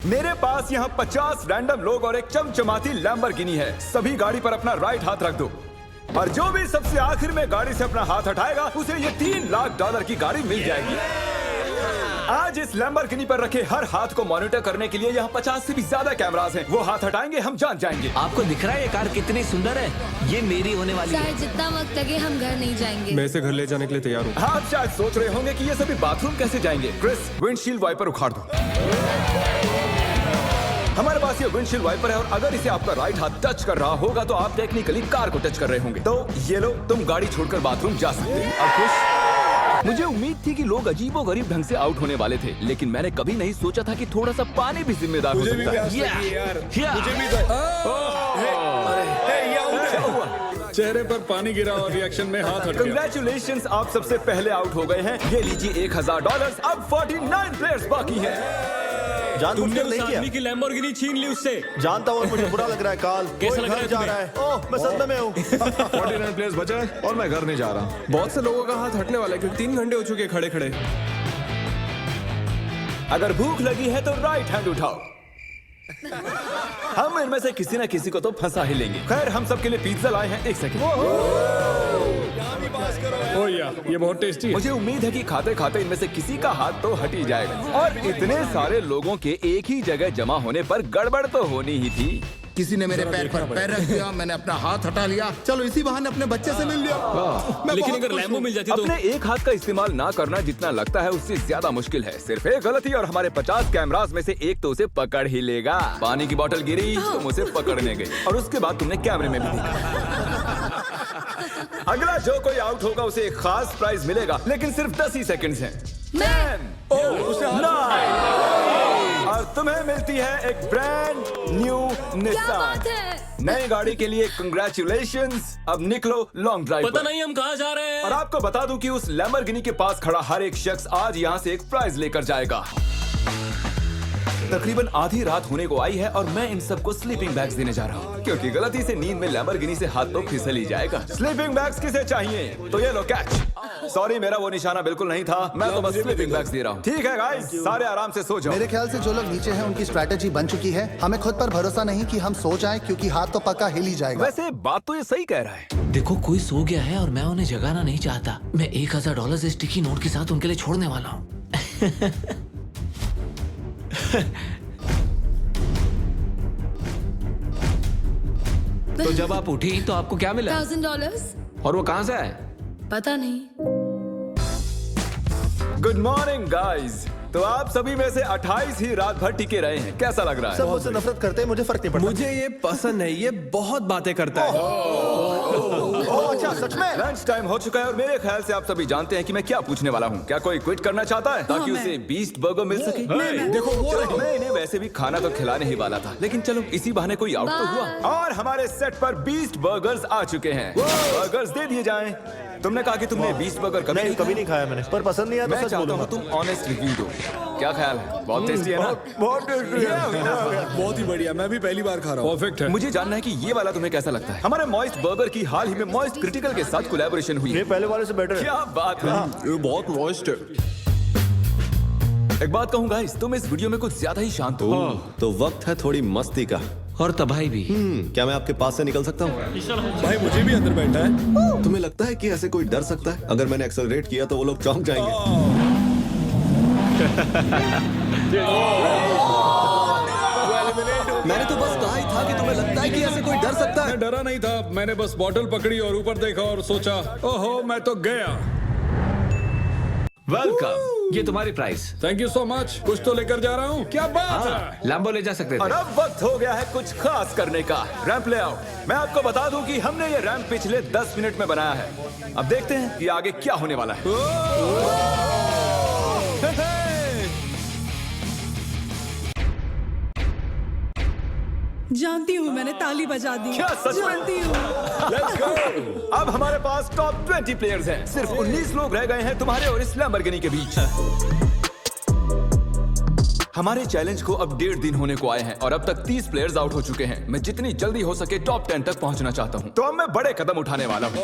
मेरे पास यहाँ 50 रैंडम लोग और एक चमचमाती लैम्बोर्गिनी है। सभी गाड़ी पर अपना राइट हाथ रख दो और जो भी सबसे आखिर में गाड़ी से अपना हाथ हटाएगा उसे ये $3 लाख की गाड़ी मिल जाएगी। आज इस लैम्बोर्गिनी पर रखे हर हाथ को मॉनिटर करने के लिए यहाँ 50 से भी ज्यादा कैमरास हैं। वो हाथ हटाएंगे हम जान जाएंगे। आपको दिख रहा है ये कार कितनी सुंदर है? ये मेरी होने वाली है। चाहे जितना वक्त लगे हम घर नहीं जाएंगे। मैं इसे घर ले जाने के लिए तैयार हूँ। आप शायद सोच रहे होंगे कि ये सभी बाथरूम कैसे जाएंगे। क्रिस, विंडशील्ड वाइपर उखाड़ दो। हमारे पास ये विंडशील्ड वाइपर है और अगर इसे आपका राइट हाथ टच कर रहा होगा तो आप टेक्निकली कार को टच कर रहे होंगे। तो ये लो, तुम गाड़ी छोड़कर बाथरूम जा सकते हो। अब खुश? मुझे उम्मीद थी कि लोग अजीबोगरीब ढंग से आउट होने वाले थे, लेकिन मैंने कभी नहीं सोचा था कि थोड़ा सा पानी भी जिम्मेदार हो सकता है। चेहरे पर पानी गिरा और रिएक्शन में हाथ हट गया। कंग्रेचुलेशंस, आप सबसे पहले आउट हो गए हैं। ये लीजिए $1000। अब 49 प्लेयर्स बाकी हैं। तुमने उस आदमी की लैम्बोर्गिनी छीन ली उससे। जानता हूँ, मुझे बुरा लग रहा है। काल कैसा लग रहा है जा रहा है। ओह, मैं सदमे में हूँ। 49 प्लेयर्स बचे हैं और मैं घर नहीं जा रहा। बहुत से लोगों का हाथ हटने वाला है क्योंकि 3 घंटे हो चुके खड़े खड़े। अगर भूख लगी है तो राइट हैंड उठाओ। हम इनमें से किसी न किसी को तो फंसा ही लेंगे। खैर, हम सबके लिए पिज्जा लाए हैं। 1 सेकंड। ओह या, ये बहुत टेस्टी है। मुझे उम्मीद है कि खाते खाते इनमें से किसी का हाथ तो हट ही जाएगा। और इतने सारे लोगों के एक ही जगह जमा होने पर गड़बड़ तो होनी ही थी। किसी ने मेरे पैर पर पैर रख दिया, मैंने अपना हाथ हटा लिया। चलो इसी बहाने अपने बच्चे से मिल लिया। लेकिन अगर लैम्बो मिल जाती तो अपने एक हाथ का इस्तेमाल ना करना जितना लगता है उससे ज्यादा मुश्किल है। सिर्फ एक गलती और हमारे 50 कैमरास में से एक तो उसे पकड़ ही लेगा। पानी की बोतल गिरी, तुम उसे पकड़ने गई और उसके बाद तुमने कैमरे में भी देखा। अगला जो कोई आउट होगा उसे एक खास प्राइज मिलेगा, लेकिन सिर्फ 10 ही सेकंड्स हैं। 10, 9 और तुम्हें मिलती है एक ब्रांड न्यू निसान। नई गाड़ी के लिए कंग्रेचुलेशंस। अब निकलो लॉन्ग ड्राइव। पता नहीं हम कहाँ जा रहे हैं। और आपको बता दूं कि उस लैम्बोर्गिनी के पास खड़ा हर एक शख्स आज यहाँ से एक प्राइज लेकर जाएगा। तकरीबन आधी रात होने को आई है और मैं इन सबको स्लीपिंग बैग्स देने जा रहा हूँ, क्योंकि गलती से नींद में लैम्बोर्गिनी से हाथ तो फिसल ही जाएगा। स्लीपिंग बैग्स किसे चाहिए? तो ये लो कैच। सॉरी, मेरा वो निशाना बिल्कुल नहीं था। मैं तो बस स्लीपिंग बैग्स दे रहा हूँ। ठीक है गाइस, सारे आराम से सो जाओ। मेरे ख्याल से जो लोग नीचे हैं उनकी स्ट्रैटेजी बन चुकी है। हमें खुद पर भरोसा नहीं कि हम सो जाएं, क्योंकि हाथ तो पक्का हिल ही जाएगा। वैसे बात तो ये सही कह रहा है। देखो, कोई सो गया है और मैं उन्हें जगाना नहीं चाहता। मैं $1000 इस स्टिकी नोट के साथ उनके लिए छोड़ने वाला हूँ। तो जब आप उठी तो आपको क्या मिला? $1000। और वो कहाँ से आए? पता नहीं। Good morning guys. तो आप सभी में से 28 ही रात भर टिके रहे हैं। कैसा लग रहा है? सब मुझसे नफरत करते हैं, मुझे फर्क नहीं पड़ता। मुझे ये पसंद है, ये बहुत बातें करता है। ओह, अच्छा, सच में? लंच टाइम हो चुका है और मेरे ख्याल से आप सभी जानते हैं कि मैं क्या पूछने वाला हूँ। क्या कोई क्विट करना चाहता है ताकि उसे बीस्ट बर्गर मिल सके? देखो वो चलो, मैं इन्हें वैसे भी खाना तो खिलाने ही वाला था, लेकिन चलो इसी बहाने कोई आउट तो हुआ। और हमारे सेट पर बीस्ट बर्गर्स आ चुके हैं। बर्गर्स दे दिए जाएं। तुमने कहा कि तुमने बीस्ट बर्गर कभी नहीं खाया मैंने, पर पसंद नहीं आया। मैं तो सच चाहता हूँ बोलूंगा। तुम ऑनेस्ट रिव्यू दो। क्या ख्याल है? बहुत टेस्टी है ना? बहुत टेस्टी है। बहुत ही बढ़िया, मैं भी पहली बार खा रहा हूँ। परफेक्ट है। मुझे जानना है कि ये वाला तुम्हें कैसा लगता है? हमारे मॉइस्ट बर्गर की हाल ही में मॉइस्ट क्रिटिकल के साथ कोलैबोरेशन हुई ये है। पहले वाले से बेटर है। क्या बात है। ये बहुत मॉइस्ट है। एक बात कहूँ गाइस, तुम इस वीडियो में कुछ ज्यादा ही शांत हो। तो वक्त है थोड़ी मस्ती का। और तबाही भी। क्या मैं आपके पास से निकल सकता हूँ? भाई मुझे भी अंदर बैठा है। तुम्हें लगता है कि ऐसे कोई डर सकता है? अगर मैंने एक्सेलरेट किया तो वो लोग चौंक जाएंगे। मैंने तो बस कहा ही था कि तुम्हें लगता है कि ऐसे कोई डर सकता है? मैं डरा नहीं था, मैंने बस बॉटल पकड़ी और ऊपर देखा और सोचा, ओहो मैं तो गया। वेलकम, ये तुम्हारी price. Thank you so much. कुछ तो लेकर जा रहा हूँ। क्या बात है? लैम्बो ले जा सकते और थे। अब वक्त हो गया है कुछ खास करने का। रैंप ले आओ। मैं आपको बता दूं कि हमने ये रैंप पिछले 10 मिनट में बनाया है। अब देखते हैं कि आगे क्या होने वाला है। जानती हूँ, मैंने ताली बजा दी। क्या सच में? जानती हूँ। Let's go! अब हमारे पास टॉप 20 प्लेयर्स हैं। सिर्फ 19 लोग रह गए हैं तुम्हारे और इस लैम्बोर्गिनी के बीच। हमारे चैलेंज को अब 1.5 दिन होने को आए हैं और अब तक 30 प्लेयर्स आउट हो चुके हैं। मैं जितनी जल्दी हो सके टॉप 10 तक पहुंचना चाहता हूं। तो अब मैं बड़े कदम उठाने वाला हूं।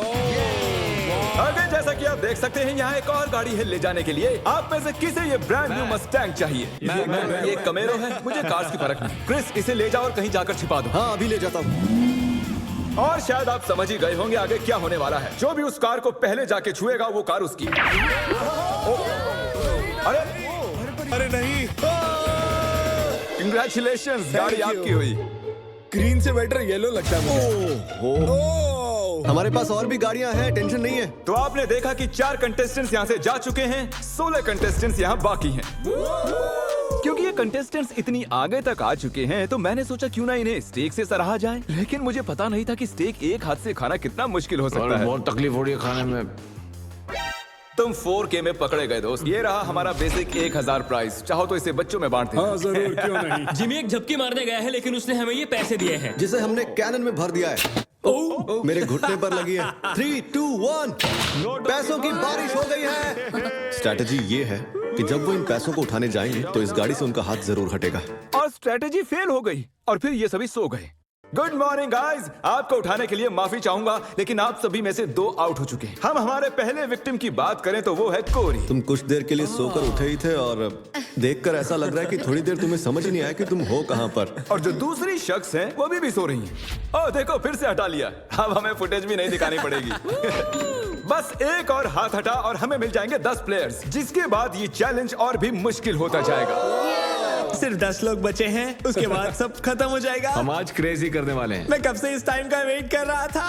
आगे जैसा कि आप देख सकते हैं यहाँ एक और गाड़ी है ले जाने के लिए। आप में से किसे ये ब्रांड न्यू मस्टैंग चाहिए? ये कमेरो है, मुझे कार्स की फर्क नहीं। क्रिस, इसे ले जाओ और कहीं जाकर छिपा दो। हाँ अभी ले जाता हूँ। और शायद आप समझ ही गए होंगे आगे क्या होने वाला है। जो भी उस कार को पहले जाके छुएगा वो कार उसकी। अरे नहीं, कंग्रेचुलेशंस, गाड़ी आपकी हुई। ग्रीन से बेटर येलो लगता है मुझे। हमारे पास और भी गाड़ियां हैं, टेंशन नहीं है। तो आपने देखा कि 4 कंटेस्टेंट्स यहाँ से जा चुके हैं, 16 कंटेस्टेंट्स यहाँ बाकी हैं। क्योंकि ये कंटेस्टेंट्स इतनी आगे तक आ चुके हैं तो मैंने सोचा क्यों ना इन्हें स्टेक से सराहा जाए। लेकिन मुझे पता नहीं था कि स्टेक एक हाथ से खाना कितना मुश्किल हो सकता है। बहुत तकलीफ हो रही है खाने में। तुम 4K में पकड़े गए दोस्त। ये रहा हमारा बेसिक 1000 प्राइस। चाहो तो इसे बच्चों में बांटते हैं। हाँ जरूर, क्यों नहीं। जिमी एक झपकी मारने गया है लेकिन उसने हमें ये पैसे दिए हैं जिसे हमने कैनन में भर दिया है। मेरे घुटने पर लगी है। 3, 2, 1 पैसों की बारिश हो गई है। स्ट्रैटेजी ये है कि जब वो इन पैसों को उठाने जाएंगे तो इस गाड़ी से उनका हाथ जरूर हटेगा। और स्ट्रेटेजी फेल हो गई और फिर ये सभी सो गए। गुड मॉर्निंग गाइस, आपको उठाने के लिए माफी चाहूंगा लेकिन आप सभी में से 2 आउट हो चुके हैं। हम हमारे पहले विक्टिम की बात करें तो वो है कोरी। तुम कुछ देर के लिए सोकर उठे ही थे और देखकर ऐसा लग रहा है कि थोड़ी देर तुम्हें समझ नहीं आया कि तुम हो कहां पर। और जो दूसरी शख्स हैं वो भी सो रही हैं। ओह देखो, फिर से हटा लिया। अब हमें फुटेज भी नहीं दिखानी पड़ेगी। बस एक और हाथ हटा और हमें मिल जाएंगे 10 प्लेयर्स, जिसके बाद ये चैलेंज और भी मुश्किल होता जाएगा। सिर्फ 10 लोग बचे हैं, उसके बाद सब खत्म हो जाएगा। हम आज क्रेजी करने वाले हैं। मैं कब से इस टाइम का वेट कर रहा था।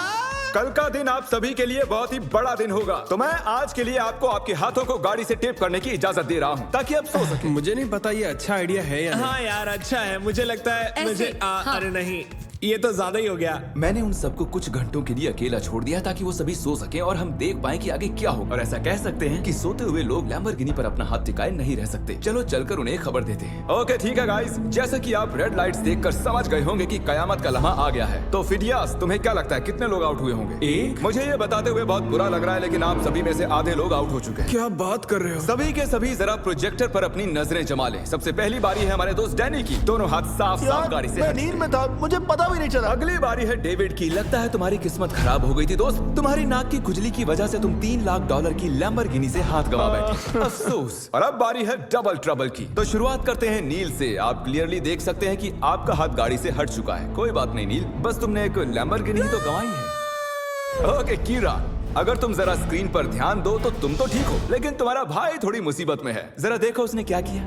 कल का दिन आप सभी के लिए बहुत ही बड़ा दिन होगा। तो मैं आज के लिए आपको आपके हाथों को गाड़ी से टेप करने की इजाजत दे रहा हूँ ताकि आप सो सकें। मुझे नहीं पता ये अच्छा आइडिया है या नहीं। हाँ यार अच्छा है, मुझे लगता है ऐसे, मुझे हाँ। अरे नहीं, ये तो ज्यादा ही हो गया। मैंने उन सबको कुछ घंटों के लिए अकेला छोड़ दिया ताकि वो सभी सो सकें और हम देख पाएं कि आगे क्या हो। और ऐसा कह सकते हैं कि सोते हुए लोग लैम्बोर्गिनी पर अपना हाथ टिकाए नहीं रह सकते। चलो चलकर उन्हें खबर देते हैं। ओके ठीक है गाइस, जैसा कि आप रेड लाइट्स देखकर समझ गए होंगे कि कयामत का लम्हा आ गया है। तो फिडियास, तुम्हें क्या लगता है कितने लोग आउट हुए होंगे? एक? मुझे ये बताते हुए बहुत बुरा लग रहा है लेकिन आप सभी में से आधे लोग आउट हो चुके हैं। क्या बात कर रहे हो? सभी के सभी जरा प्रोजेक्टर पर अपनी नजरें जमा लें। सबसे पहली बारी है हमारे दोस्त डैनी की। दोनों हाथ साफ साफ गाड़ी से मैं हटें। नींद में था, मुझे पता भी नहीं चला। अगली बारी है डेविड की। लगता है तुम्हारी किस्मत खराब हो गई थी दोस्त। तुम्हारी नाक की खुजली की वजह से तुम $3 लाख की लैम्बोर्गिनी से हाथ गंवा बैठे। अफसोस। और अब बारी है डबल ट्रबल की। तो शुरुआत करते हैं नील से। आप क्लियरली देख सकते हैं कि आपका हाथ गाड़ी से हट चुका है। कोई बात नहीं नील, बस तुमने एक लैम्बोर्गिनी तो गंवाई है। ओके कीरा, अगर तुम जरा स्क्रीन पर ध्यान दो तो तुम तो ठीक हो लेकिन तुम्हारा भाई थोड़ी मुसीबत में है। जरा देखो उसने क्या किया।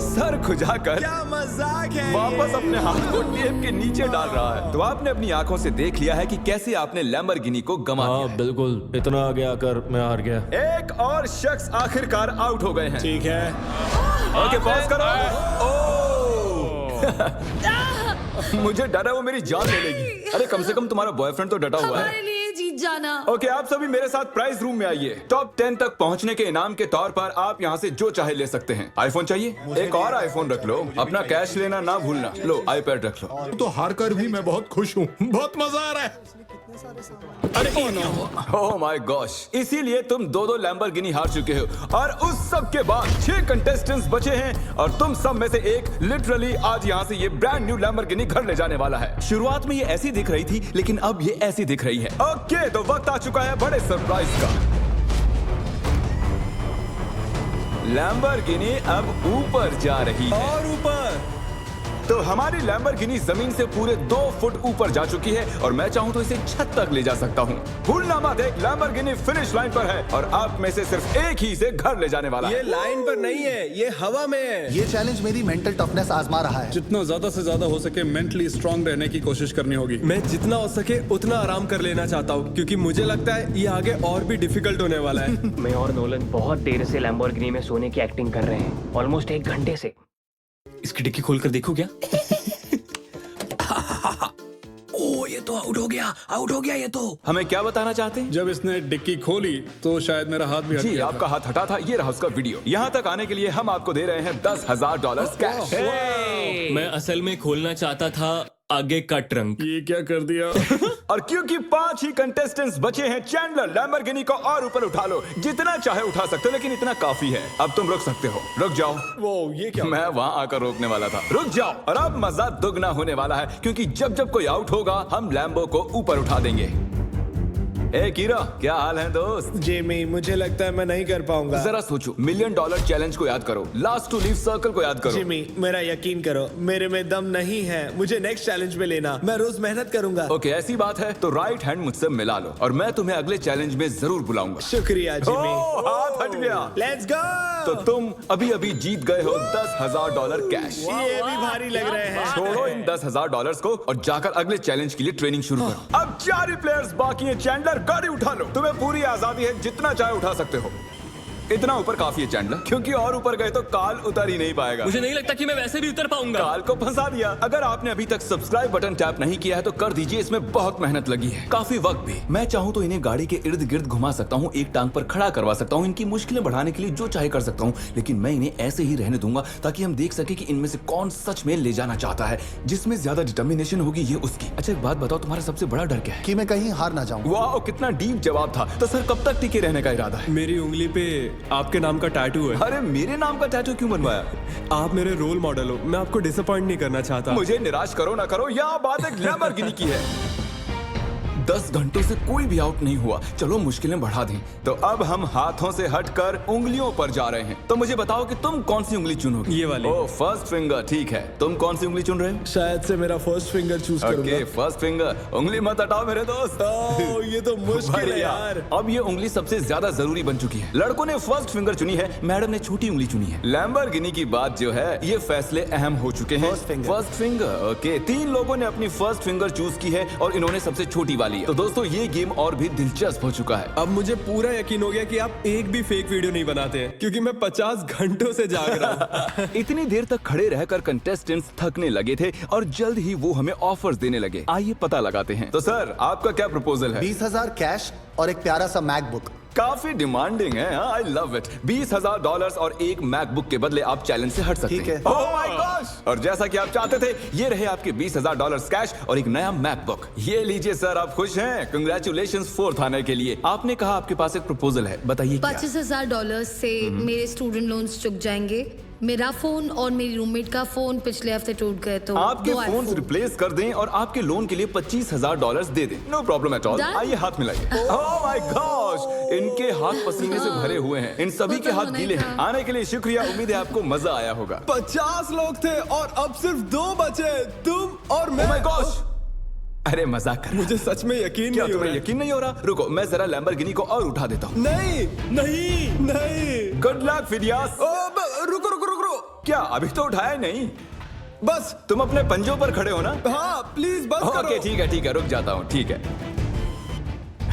सर खुजाकर क्या मजाक है वापस अपने हाथ को टेप के नीचे डाल रहा है। तो आपने अपनी आंखों से देख लिया है कि कैसे आपने लैम्बोर्गिनी को गंवा दिया है। बिल्कुल, इतना आगे आकर मैं हार गया। एक और शख्स आखिरकार आउट हो गए हैं। ठीक है। ओके पॉज करो। मुझे डर है वो मेरी जान ले लेगी। अरे कम से कम तुम्हारा बॉयफ्रेंड तो डटा हुआ है। हमारे लिए जीत जाना। ओके आप सभी मेरे साथ प्राइज रूम में आइए। टॉप 10 तक पहुंचने के इनाम के तौर पर आप यहाँ से जो चाहे ले सकते हैं। आईफोन चाहिए? एक और आईफोन रख लो। अपना कैश लेना ना भूलना। लो आईपैड रख लो। तो हार कर भी मैं बहुत खुश हूँ, बहुत मजा आ रहा है। ओह माय गॉश, इसीलिए तुम 2-2 लैम्बोर्गिनी हार चुके हो और उस सब के बाद 6 कंटेस्टेंट्स बचे हैं और तुम सब में से एक लिटरली आज यहाँ से ये ब्रांड न्यू लैम्बोर्गिनी घर ले जाने वाला है। शुरुआत में ये ऐसी दिख रही थी लेकिन अब ये ऐसी दिख रही है। ओके तो वक्त आ चुका है बड़े सरप्राइज का। लैम्बोर्गिनी अब ऊपर जा रही है। और ऊपर तो हमारी लैम्बोर्गिनी जमीन से पूरे 2 फुट ऊपर जा चुकी है और मैं चाहूं तो इसे छत तक ले जा सकता हूं। भूलना मत, एक लैम्बोर्गिनी फिनिश लाइन पर है और आप में से सिर्फ एक ही इसे घर ले जाने वाला है। ये लाइन पर नहीं है, ये हवा में है। ये चैलेंज मेरी मेंटल टफनेस आजमा रहा है। जितना ज्यादा से ज्यादा हो सके मेंटली स्ट्रांग रहने की कोशिश करनी होगी। मैं जितना हो सके उतना आराम कर लेना चाहता हूँ क्योंकि मुझे लगता है ये आगे और भी डिफिकल्ट होने वाला है। मैं और नोलन बहुत देर से लैम्बोर्गिनी में सोने की एक्टिंग कर रहे हैं, ऑलमोस्ट 1 घंटे से। इसकी डिक्की खोलकर देखो क्या? ओ ये तो आउट हो गया ये तो। हमें क्या बताना चाहते हैं? जब इसने डिक्की खोली तो शायद मेरा हाथ भी हट जी गया आपका हाथ हटा था। ये रहा उसका वीडियो। यहाँ तक आने के लिए हम आपको दे रहे हैं $10,000 कैश। मैं असल में खोलना चाहता था आगे का ट्रंक। ये क्या कर दिया? और क्योंकि 5 ही कंटेस्टेंट्स बचे हैं, चैंडलर लैम्बोर्गिनी को और ऊपर उठा लो। जितना चाहे उठा सकते हो लेकिन इतना काफी है। अब तुम रुक सकते हो। रुक जाओ। वो ये क्या? मैं वहाँ आकर रोकने वाला था। रुक जाओ। और अब मजा दुगना होने वाला है क्योंकि जब जब कोई आउट होगा हम लैम्बो को ऊपर उठा देंगे। ए कीरा, क्या हाल है दोस्त? जिमी, मुझे लगता है मैं नहीं कर पाऊंगा। जरा सोचो, $1,000,000 चैलेंज को याद करो, लास्ट टू लीव सर्कल को याद करो। जिमी, मेरा यकीन करो, मेरे में दम नहीं है। मुझे नेक्स्ट चैलेंज में लेना, मैं रोज मेहनत करूंगा। ओके, ऐसी बात है तो राइट हैंड मुझसे मिला लो और मैं तुम्हें अगले चैलेंज में जरूर बुलाऊंगा। शुक्रिया जिमी। हाथ हट गया। Let's go. तो तुम अभी अभी जीत गए हो $10,000 कैश। ये भी भारी लग रहे हैं। छोड़ो इन $10,000 को और जाकर अगले चैलेंज के लिए ट्रेनिंग शुरू करो। अब 4 ही प्लेयर्स बाकी हैं। चैंडलर, गाड़ी उठा लो। तुम्हें पूरी आजादी है, जितना चाहे उठा सकते हो। इतना ऊपर काफी है चैंडलर, क्योंकि और ऊपर गए तो काल उतर ही नहीं पाएगा। मुझे नहीं लगता कि मैं वैसे भी उतर पाऊंगा। काल को फंसा दिया। अगर आपने अभी तक सब्सक्राइब बटन टैप नहीं किया है तो कर दीजिए, इसमें बहुत मेहनत लगी है, काफी वक्त भी। मैं चाहूँ तो इन्हें गाड़ी के इर्द गिर्द घुमा सकता हूँ, एक टांग पर खड़ा करवा सकता हूँ, इनकी मुश्किलें बढ़ाने के लिए जो चाहे कर सकता हूँ, लेकिन मैं इन्हें ऐसे ही रहने दूंगा ताकि हम देख सके कि इनमें से कौन सच में ले जाना चाहता है। जिसमें ज्यादा डिटर्मिनेशन होगी ये उसकी। अच्छा एक बात बताओ, तुम्हारा सबसे बड़ा डर क्या है? कि मैं कहीं हार ना जाऊं। वाह, कितना डीप जवाब था। तो सर कब तक टिके रहने का इरादा है? मेरी उंगली पे आपके नाम का टैटू है। अरे मेरे नाम का टैटू क्यों बनवाया? आप मेरे रोल मॉडल हो, मैं आपको डिसअपॉइंट नहीं करना चाहता। मुझे निराश करो ना करो, यह बात एक लैम्बोर्गिनी की है। 10 घंटों से कोई भी आउट नहीं हुआ। चलो मुश्किलें बढ़ा दें। तो अब हम हाथों से हटकर उंगलियों पर जा रहे हैं। तो मुझे बताओ कि तुम कौन सी उंगली चुनोगे? ये वाली। ओह, फर्स्ट फिंगर, ठीक है। तुम कौन सी उंगली चुन रहे हो? शायद से मेरा फर्स्ट फिंगर चूज करूंगा। Okay, first finger. उंगली मत हटाओ मेरे दोस्त। ओह, ये तो मुश्किल है बढ़िया। यार। अब ये उंगली सबसे ज्यादा जरूरी बन चुकी है। लड़कों ने फर्स्ट फिंगर चुनी है, मैडम ने छोटी उंगली चुनी है। लैम्बोर्गिनी की बात जो है, ये फैसले अहम हो चुके हैं। First finger, okay. 3 लोगों ने अपनी फर्स्ट फिंगर चूज की है और इन्होंने सबसे छोटी वाली है। तो दोस्तों ये गेम और भी दिलचस्प हो चुका है। अब मुझे पूरा यकीन हो गया कि आप एक भी फेक वीडियो नहीं बनाते हैं, क्योंकि मैं 50 घंटों से जाग रहा हूँ। इतनी देर तक खड़े रहकर कंटेस्टेंट्स थकने लगे थे और जल्द ही वो हमें ऑफर्स देने लगे। आइए पता लगाते हैं। तो सर आपका क्या प्रपोजल है? 20,000 कैश और एक प्यारा सा मैकबुक। काफी डिमांडिंग है। I love it. $20,000 और एक मैकबुक के बदले आप चैलेंज से हट सकते हैं। ठीक है। Oh my gosh! और जैसा कि आप चाहते थे, ये रहे आपके $20,000 कैश और एक नया मैकबुक। ये लीजिए सर, आप खुश हैं? कंग्रेचुलेशंस 4th आने के लिए। आपने कहा आपके पास एक प्रपोजल है, बताइए क्या? $25,000 से मेरे स्टूडेंट लोन्स चुक जाएंगे। मेरा फोन और मेरी रूममेट का फोन पिछले हफ्ते टूट गए, तो आपके 2 फोन iPhone। रिप्लेस कर दें और आपके लोन के लिए $25,000 दे दें। No problem at all. Done? आइए हाथ मिलाइए। Oh my gosh! इनके हाथ पसीने से भरे हुए हैं। इन सभी के हाथ गीले हैं। आने के लिए शुक्रिया। उम्मीद है आपको मजा आया होगा। 50 लोग थे और अब सिर्फ 2 बचे, तुम और मैं। Oh my gosh! अरे मजाक कर रहा। मुझे सच में यकीन क्या नहीं हो तुम्हें रहा। यकीन नहीं हो रहा? रुको, मैं जरा लैम्बोर्गिनी को और उठा देता हूँ। नहीं नहीं नहीं। Good luck Phidias. रुको रुको रुको रुको। क्या अभी तो उठाया नहीं? बस। तुम अपने पंजों पर खड़े हो ना? हाँ प्लीज बस करो। ओके ठीक है, रुक जाता हूँ। ठीक है,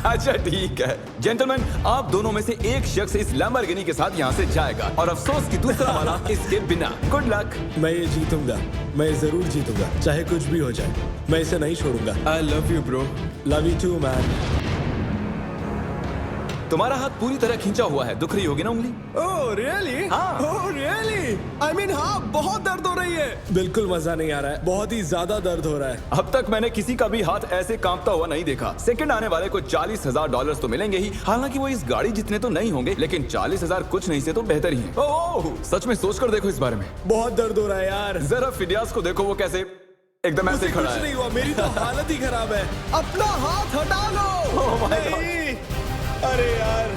अच्छा ठीक है। जेंटलमैन, आप दोनों में से एक शख्स इस लैम्बोर्गिनी के साथ यहाँ से जाएगा और अफसोस कि दूसरा वाला इसके बिना। Good luck. मैं ये जीतूंगा, मैं जरूर जीतूंगा, चाहे कुछ भी हो जाए। मैं इसे नहीं छोड़ूंगा। I love you bro. Love you too man. तुम्हारा हाथ पूरी तरह खींचा हुआ है, दुख रही होगी ना उंगली? Oh really? हाँ। Oh really? आई मीन हाँ, बहुत दर्द हो रही है। बिल्कुल मजा नहीं आ रहा है, बहुत ही ज्यादा दर्द हो रहा है। अब तक मैंने किसी का भी हाथ ऐसे कांपता हुआ नहीं देखा। सेकंड आने वाले को $40,000 तो मिलेंगे ही। हालांकि वो इस गाड़ी जितने तो नहीं होंगे, लेकिन 40,000 कुछ नहीं से तो बेहतर ही है। ओह, सच में सोचकर देखो इस बारे में। बहुत दर्द हो रहा है यार। जरा फिडियास को देखो, वो कैसे एकदम ऐसे मुझे खड़ा कुछ है। नहीं हुआ, मेरी तो हालत ही खराब है। अपना हाथ हटा लो। Oh my God. नहीं। अरे यार,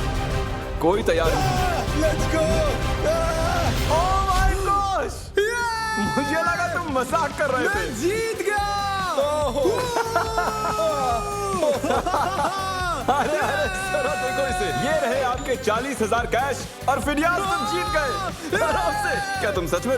कोई तैयार नहीं। Let's go. Oh my gosh! मुझे लगा तुम मजाक कर रहे थे। जीत गया। अरे जरा देखो इसे। ये रहे आपके 40,000 कैश और फिडियास तुम जीत गए। आराम से। क्या तुम सच में